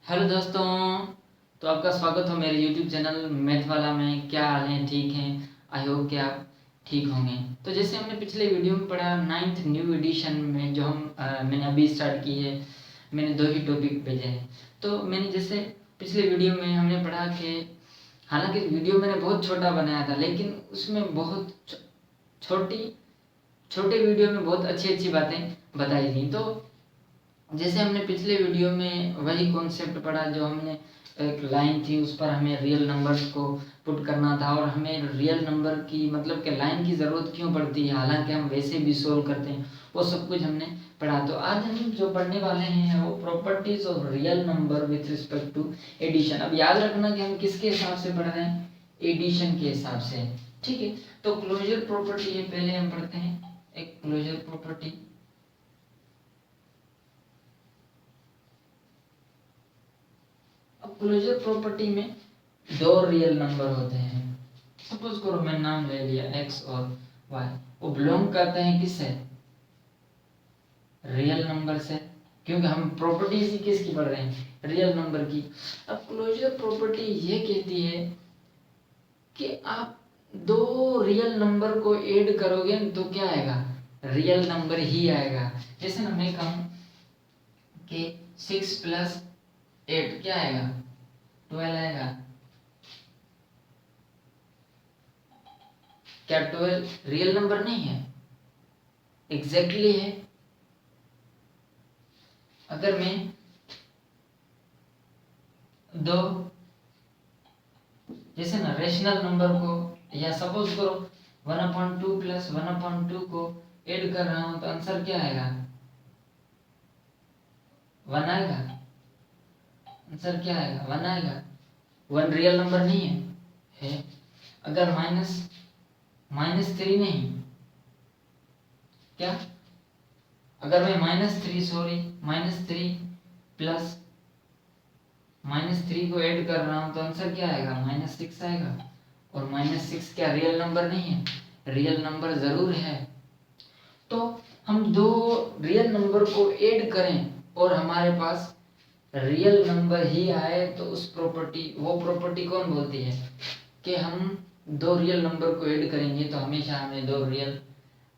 Hello दोस्तों। तो आपका स्वागत हो मेरे यूट्यूब चैनल मैथ वाला में। क्या हाल है? ठीक हैं? आई होप कि आप ठीक होंगे। तो जैसे हमने पिछले वीडियो में पढ़ा 9th न्यू एडिशन में जो मैंने अभी स्टार्ट की है, मैंने 2 ही टॉपिक भेजे हैं। तो मैंने जैसे पिछले वीडियो में हमने पढ़ा कि हालांकि वीडियो मैंने बहुत छोटा बनाया था, लेकिन उसमें बहुत छोटे वीडियो में बहुत अच्छी अच्छी बातें बताई थी। तो जैसे हमने पिछले वीडियो में वही कॉन्सेप्ट पढ़ा, जो हमने एक लाइन थी उस पर हमें रियल नंबर्स को पुट करना था, और हमें रियल नंबर की मतलब कि लाइन की ज़रूरत क्यों पड़ती है, हालांकि हम वैसे भी सोल्व करते हैं, वो सब कुछ हमने पढ़ा। तो आज हम जो पढ़ने वाले हैं वो properties of real number with respect to addition. अब याद रखना कि हम किसके हिसाब से पढ़ रहे हैं, एडिशन के हिसाब से। ठीक है, तो क्लोजर प्रॉपर्टी है, पहले हम पढ़ते हैं एक क्लोजर प्रॉपर्टी। क्लोजर प्रॉपर्टी में 2 रियल नंबर होते हैं। सपोज करो मैं नाम ले लिया x और y, वो बिलोंग करते हैं किससे? रियल नंबर से, क्योंकि हम प्रॉपर्टीज ही किसकी पढ़ रहे हैं, रियल नंबर की। अब क्लोजर प्रॉपर्टी ये कहती है कि आप 2 रियल नंबर को ऐड करोगे तो क्या आएगा, रियल नंबर ही आएगा। जैसे ना मैं कहूँ कि 6 + 8 क्या आएगा, 12 आएगा। क्या 12 रियल नंबर नहीं है? एग्जैक्टली है। अगर मैं 2 जैसे ना रेशनल नंबर को, या सपोज करो 1/2 + 1/2 को ऐड कर रहा हूं तो आंसर क्या आएगा, 1 आएगा। आंसर क्या आएगा, 1 आएगा। 1 रियल नंबर नहीं है। अगर -3 नहीं, क्या, अगर मैं -3 प्लस -3 को ऐड कर रहा हूं तो आंसर क्या आएगा, -6 आएगा। और -6 क्या रियल नंबर नहीं है? रियल नंबर जरूर है। तो हम 2 रियल नंबर को ऐड करें और हमारे पास रियल नंबर ही आए तो वो प्रॉपर्टी कौन बोलती है कि हम 2 रियल नंबर को ऐड करेंगे तो हमेशा हमें 2 रियल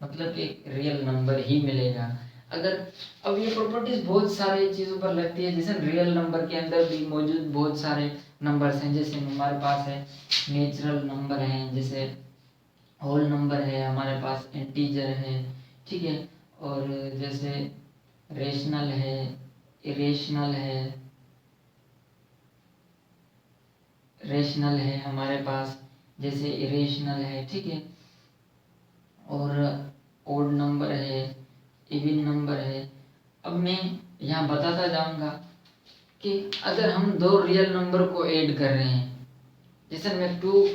मतलब एक रियल नंबर ही मिलेगा। अगर अब ये प्रॉपर्टीज बहुत सारे चीज़ों पर लगती है, जैसे रियल नंबर के अंदर भी मौजूद बहुत सारे नंबर्स हैं। जैसे हमारे पास है नेचुरल नंबर हैं, जैसे होल नंबर है, हमारे पास इंटीजर है, ठीक है। और जैसे रेशनल है, रेशनल है हमारे पास, जैसे इरेशनल है, ठीक है। और ओड नंबर है, इवन नंबर है। अब मैं यहाँ बताता जाऊंगा कि अगर हम 2 रियल नंबर को ऐड कर रहे हैं, जैसे मैं 2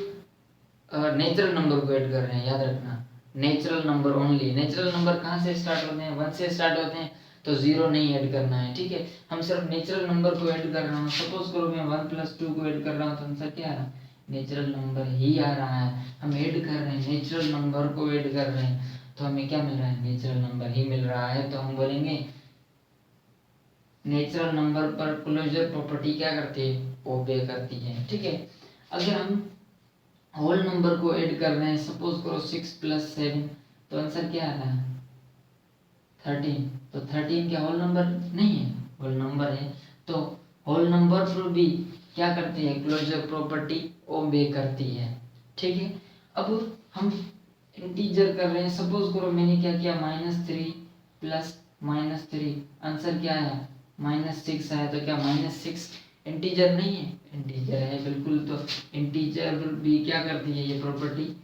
नेचुरल नंबर को ऐड कर रहे हैं, याद रखना natural number only. Natural number कहाँ से स्टार्ट होते हैं, 1 से स्टार्ट होते हैं, तो 0 नहीं ऐड करना है, ठीक है। हम सिर्फ नेचुरल नंबर को ऐड कर रहा हूँ। सपोज करो मैं 1 + 2 को ऐड कर रहा हूँ तो आंसर क्या आ रहा है, नेचुरल नंबर ही आ रहा है। हम ऐड कर रहे हैं, नेचुरल नंबर को ऐड कर रहे हैं, तो हमें क्या मिल रहा है, नेचुरल नंबर ही मिल रहा है। तो हम बोलेंगे नेचुरल नंबर पर क्लोजर प्रॉपर्टी क्या करती है, ओबे करती है, ठीक है। अगर हम होल नंबर को ऐड कर रहे हैं, सपोज करो 6 + 7, तो आंसर क्या आ रहा है, 13। तो 13 क्या होल नंबर नहीं है, होल नंबर है। तो होल नंबर पर भी क्या करती है, क्लोजर प्रॉपर्टी ओबे करती है, ठीक है। अब हम इंटीजर कर रहे हैं, सपोज करो मैंने क्या किया, -3 + -3, आंसर क्या आया, -6 आया। तो क्या -6 इंटीजर नहीं है, इंटीजर है बिल्कुल। तो इंटीजर भी क्या करती है ये प्रॉपर्टी,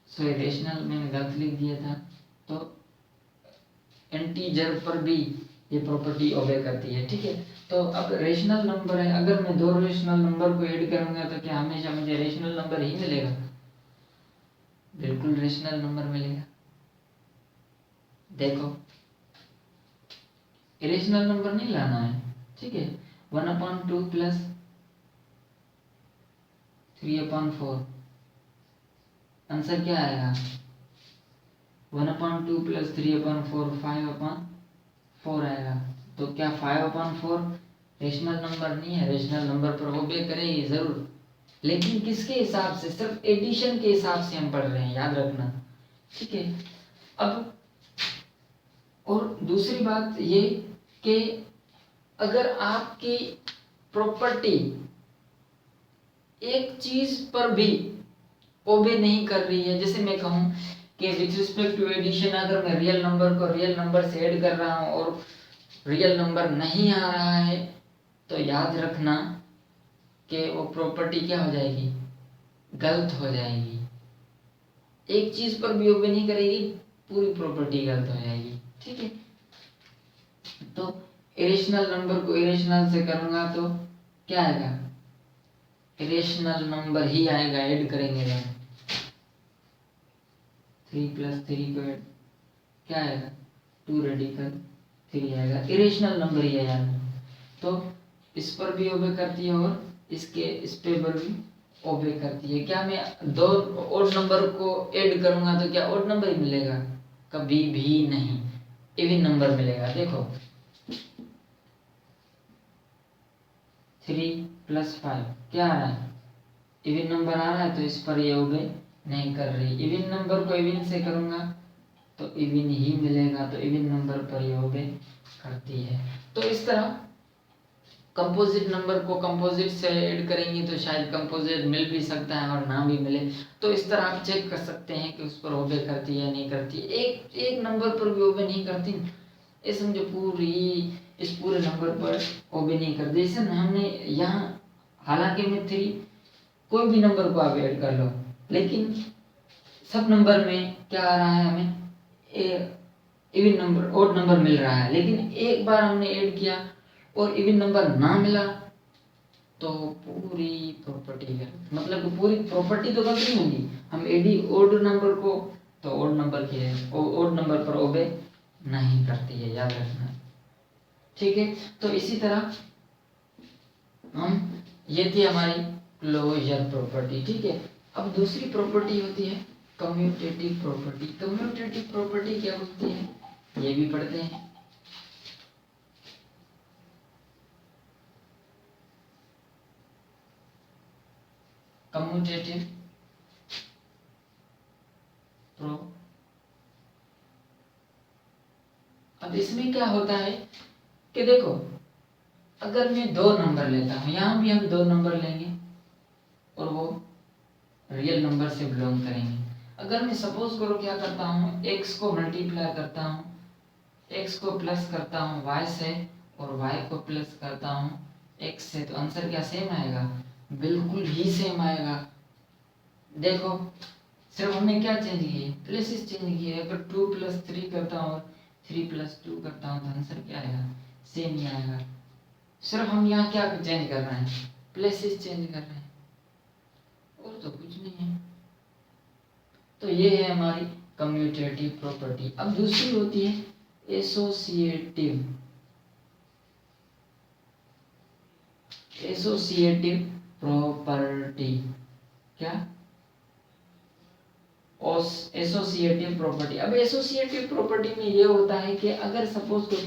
सॉरी रेशनल मैंने गलत लिख दिया था, तो इंटीजर पर भी ये प्रॉपर्टी ओबे करती है, ठीक है। तो अब रेशनल नंबर है, अगर मैं 2 रेशनल नंबर को ऐड करूंगा तो क्या हमेशा मुझे रेशनल नंबर ही मिलेगा, बिल्कुल रेशनल नंबर मिलेगा। देखो इरेशनल नंबर नहीं लाना है, ठीक है। 1/2 + 3/4, आंसर क्या आएगा, 1/2 + 3/4 5/4 आएगा। तो क्या 5/4 रेशनल नंबर नहीं है? रेशनल नंबर पर ओबे करेगी जरूर, लेकिन किसके हिसाब से? सिर्फ एडिशन के हिसाब से हम पढ़ रहे हैं, याद रखना, ठीक है। अब और दूसरी बात ये कि अगर आपकी प्रॉपर्टी एक चीज पर भी ओबे नहीं कर रही है, जैसे मैं कहूँ कि विथ रिस्पेक्ट टू एडिशन अगर मैं रियल नंबर को रियल नंबर से ऐड कर रहा हूँ और रियल नंबर नहीं आ रहा है, तो याद रखना कि वो प्रॉपर्टी क्या हो जाएगी? गलत हो जाएगी। एक चीज पर भी ओबे नहीं करेगी, पूरी प्रॉपर्टी गलत हो जाएगी, ठीक है। तो इरेशनल नंबर को इरेशनल से करूंगा तो क्या आएगा? इरेशनल नंबर ही आएगा, ऐड करेंगे तो 3 + 3 को ऐड क्या आएगा? 2 रेडिकल 3 आएगा, इरेशनल नंबर ही है यार। तो इस पर भी ओबे करती है और इस पे भी ओबे करती है। क्या मैं दो ओड नंबर को ऐड करूंगा तो क्या ओड नंबर ही मिलेगा? कभी भी नहीं, इवन नंबर मिलेगा। देखो 3 + 5 क्या आ रहा है? इवन नंबर आ रहा है, तो इस पर ये ओबे नहीं कर रही। इवन नंबर को इवन से करूंगा तो इवन ही मिलेगा, तो इवन नंबर पर ये ओबे करती है। तो इस तरह कंपोजिट नंबर को कंपोजिट से ऐड करेंगे तो शायद कंपोजिट मिल भी सकता है और ना भी मिले। तो इस तरह आप चेक कर सकते हैं कि उस पर ओबे करती है या नहीं करती। एक एक नंबर पर भी ओबे नहीं करती, ये समझो इस पूरे नंबर पर ओबे नहीं करती। जैसे हमने यहाँ, हालांकि में 3 कोई भी नंबर को आप ऐड कर लो, लेकिन सब नंबर में क्या आ रहा है? हमें इवन नंबर, ओड नंबर मिल रहा है। लेकिन एक बार हमने ऐड किया और इवन नंबर ना मिला तो पूरी प्रॉपर्टी गलत, मतलब पूरी प्रॉपर्टी तो गलत नहीं होगी। हम एडी ओड नंबर को तो ओड नंबर के ओड नंबर पर ओबे नहीं करती है, याद रखना, ठीक है। तो इसी तरह ये थी हमारी क्लोजर प्रॉपर्टी, ठीक है। अब दूसरी प्रॉपर्टी होती है कम्यूटेटिव प्रॉपर्टी। कम्यूटेटिव प्रॉपर्टी क्या होती है ये भी पढ़ते हैं। कम्यूटेटिव अब इसमें क्या होता है कि देखो, अगर मैं 2 नंबर लेता हूँ, यहाँ भी हम 2 नंबर लेंगे और वो रियल नंबर से बिलोंग करेंगे। अगर मैं सपोज करो क्या करता हूँ, x को मल्टीप्लाई करता हूँ, x को प्लस करता हूँ y से और y को प्लस करता हूँ x से, तो आंसर क्या सेम आएगा? बिल्कुल ही सेम आएगा। देखो सिर्फ हमने क्या चेंज किए? प्लेसेस चेंज किए। अगर 2 + 3 करता हूँ और 3 + 2 करता हूँ तो आंसर क्या आएगा? सेम ही आएगा। सिर्फ हम यहाँ क्या चेंज कर रहे हैं? प्लेसेस चेंज कर रहे हैं, और तो कुछ नहीं है। तो ये है हमारी कम्यूटेटिव प्रॉपर्टी। अब दूसरी होती है एसोसिएटिव प्रॉपर्टी। क्या? Associative property. अब एसोसिएटिव प्रॉपर्टी में ये होता है कि अगर सपोज को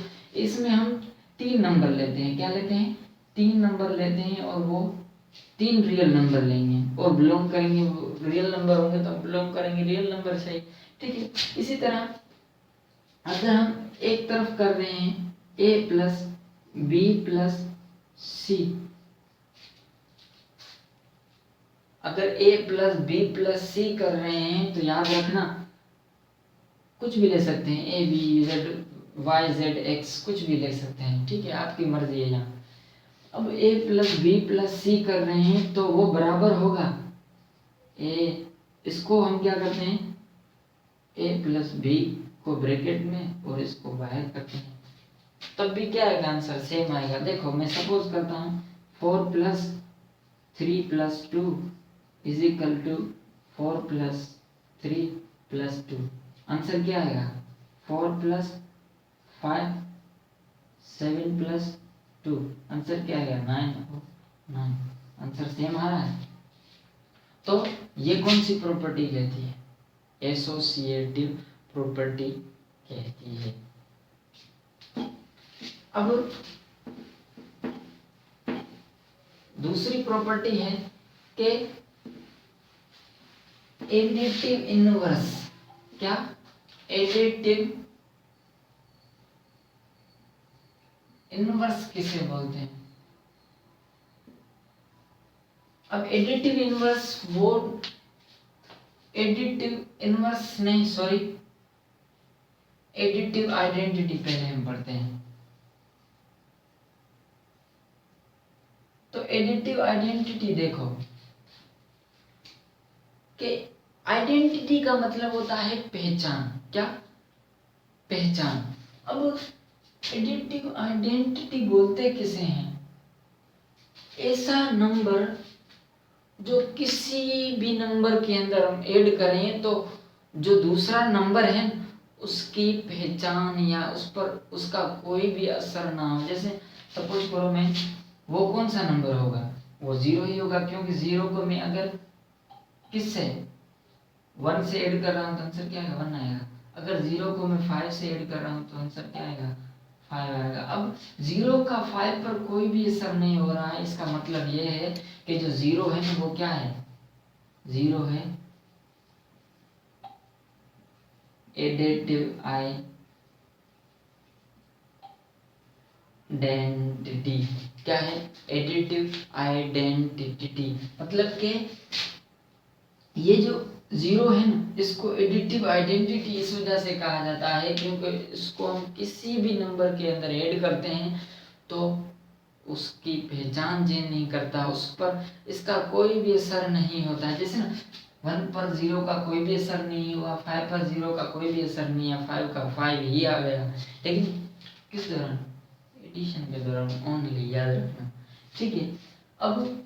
इसमें हम 3 नंबर लेते हैं, क्या लेते हैं? 3 नंबर लेते हैं और वो 3 रियल नंबर लेंगे और बिलोंग करेंगे, रियल नंबर होंगे तो बिलोंग करेंगे रियल नंबर से, ठीक है। इसी तरह अगर हम एक तरफ कर रहे हैं a + b + c, अगर a + b + c कर रहे हैं तो याद रखना कुछ भी ले सकते हैं, a b z y z x कुछ भी ले सकते हैं, ठीक है, आपकी मर्जी है यहाँ। अब a + b + c कर रहे हैं तो वो बराबर होगा इसको हम क्या करते हैं? a + b को ब्रैकेट में और इसको बाहर करते हैं, तब भी क्या आएगा? आंसर सेम आएगा। देखो मैं सपोज करता हूँ 4 + 3 + 2 = 4 + 3 + 2, आंसर क्या आएगा? 4 + 5 7 + 2, आंसर क्या आएगा? 9 आंसर सेम आ रहा है। तो ये कौन सी प्रॉपर्टी कहती है? एसोसिएटिव प्रॉपर्टी कहती है। अब दूसरी प्रॉपर्टी है कि एडिटिव इनवर्स, क्या एडिटिव इनवर्स किसे बोलते हैं? अब एडिटिव इनवर्स वो एडिटिव इनवर्स नहीं, सॉरी, एडिटिव आइडेंटिटी पहले हम पढ़ते हैं। तो एडिटिव आइडेंटिटी देखो कि आइडेंटिटी का मतलब होता है पहचान, क्या पहचान। अब एडिटिव आइडेंटिटी बोलते किसे हैं? ऐसा नंबर जो किसी भी नंबर के अंदर हम ऐड करें तो जो दूसरा नंबर है उसकी पहचान या उस पर उसका कोई भी असर ना हो। जैसे सपोज करो मैं, वो कौन सा नंबर होगा? वो जीरो ही होगा, क्योंकि जीरो को मैं अगर किससे 1 से ऐड कर रहा हूँ तो आंसर क्या आएगा? 1 आएगा। अगर जीरो को मैं 5 से ऐड कर रहा हूँ तो आंसर क्या आएगा? 5 आएगा। अब जीरो का 5 पर कोई भी असर नहीं हो रहा है, इसका मतलब ये है कि जो जीरो है ना वो क्या है? जीरो है एडिटिव आइडेंटिटी। क्या है? Additive identity. मतलब कि ये जो जीरो है ना, इसको एडिटिव आइडेंटिटी इस वजह से कहा जाता है क्योंकि इसको हम किसी भी नंबर के अंदर ऐड करते हैं तो उसकी पहचान चेंज नहीं करता, उस पर इसका कोई भी असर नहीं होता है। जैसे ना 1 पर जीरो का कोई भी असर नहीं हुआ, 5 पर जीरो का कोई भी असर नहीं है, 5 का 5 ही आ गया। लेकिन किस दौरान? एडिशन के दौरान ओनली, याद रखना, ठीक है। अब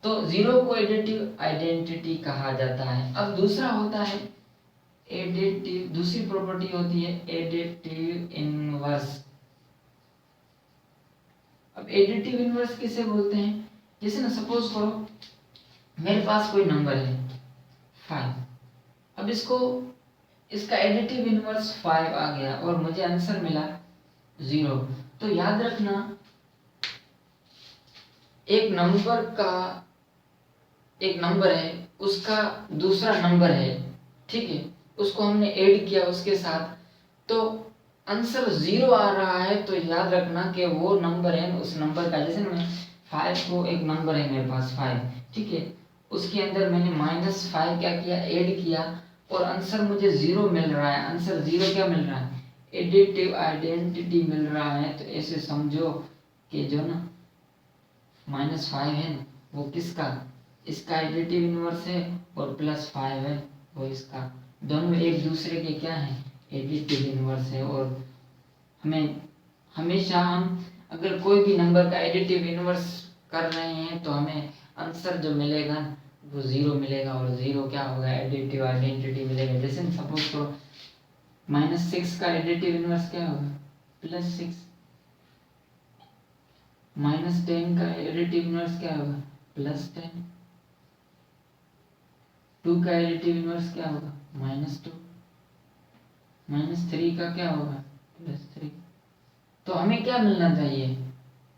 तो जीरो को एडिटिव आइडेंटिटी कहा जाता है। अब दूसरा होता है एडिटिव, दूसरी प्रॉपर्टी होती है एडिटिव इनवर्स। अब एडिटिव इनवर्स किसे बोलते हैं? जैसे ना सपोज करो मेरे पास कोई नंबर है 5, अब इसका एडिटिव इनवर्स 5 आ गया और मुझे आंसर मिला 0। तो याद रखना, एक नंबर है, उसका दूसरा नंबर है, ठीक है, उसको हमने ऐड किया उसके साथ तो आंसर 0 आ रहा है। तो याद रखना कि वो नंबर है उस नंबर का। जैसे मैं 5 को, एक नंबर है मेरे पास 5, ठीक है, उसके अंदर मैंने -5 क्या किया? ऐड किया और आंसर मुझे 0 मिल रहा है। आंसर 0 क्या मिल रहा है? एडिटिव आइडेंटिटी मिल रहा है। तो ऐसे समझो कि जो ना -5 है ना वो किसका? इसका एडिटिव इनवर्स है और +5 है वो इसका। दोनों एक दूसरे के क्या है? एडिटिव इनवर्स है। और हमें हमेशा हम अगर कोई भी नंबर का एडिटिव इनवर्स कर रहे हैं तो हमें आंसर जो मिलेगा वो 0 मिलेगा और 0 क्या होगा? एडिटिव आइडेंटिटी मिलेगा। जैसे सपोज करो -6 का एडिटिव इनवर्स क्या होगा? +6। -10 का एडिटिव इनवर्स क्या होगा? +10। 2 का एडिटिव इनवर्स क्या होगा? -2। -3 का क्या होगा? +3। तो हमें क्या मिलना चाहिए?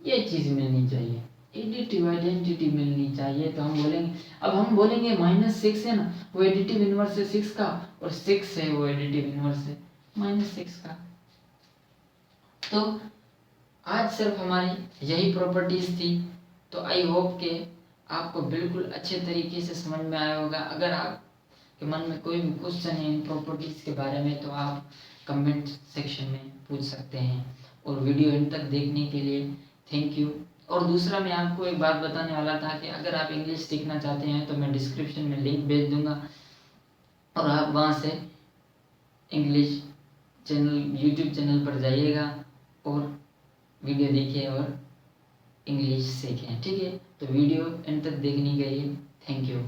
ये चीज मिलनी चाहिए, एडिटिव आइडेंटिटी मिलनी चाहिए। तो हम बोलेंगे, अब हम बोलेंगे -6 है ना वो एडिटिव इनवर्स है 6 का, और 6 है वो एडिटिव इनवर्स है -6 का। तो आज सिर्फ हमारी यही प्रॉपर्टीज थी। तो आई होप कि आपको बिल्कुल अच्छे तरीके से समझ में आया होगा। अगर आपके मन में कोई भी क्वेश्चन है इन प्रॉपर्टीज के बारे में तो आप कमेंट सेक्शन में पूछ सकते हैं। और वीडियो इन तक देखने के लिए थैंक यू। और दूसरा मैं आपको एक बात बताने वाला था कि अगर आप इंग्लिश सीखना चाहते हैं तो मैं डिस्क्रिप्शन में लिंक भेज दूंगा और आप वहाँ से इंग्लिश चैनल, यूट्यूब चैनल पर जाइएगा और वीडियो देखिए और इंग्लिश सीखें, ठीक है। तो वीडियो एंड तक देखने के लिए थैंक यू।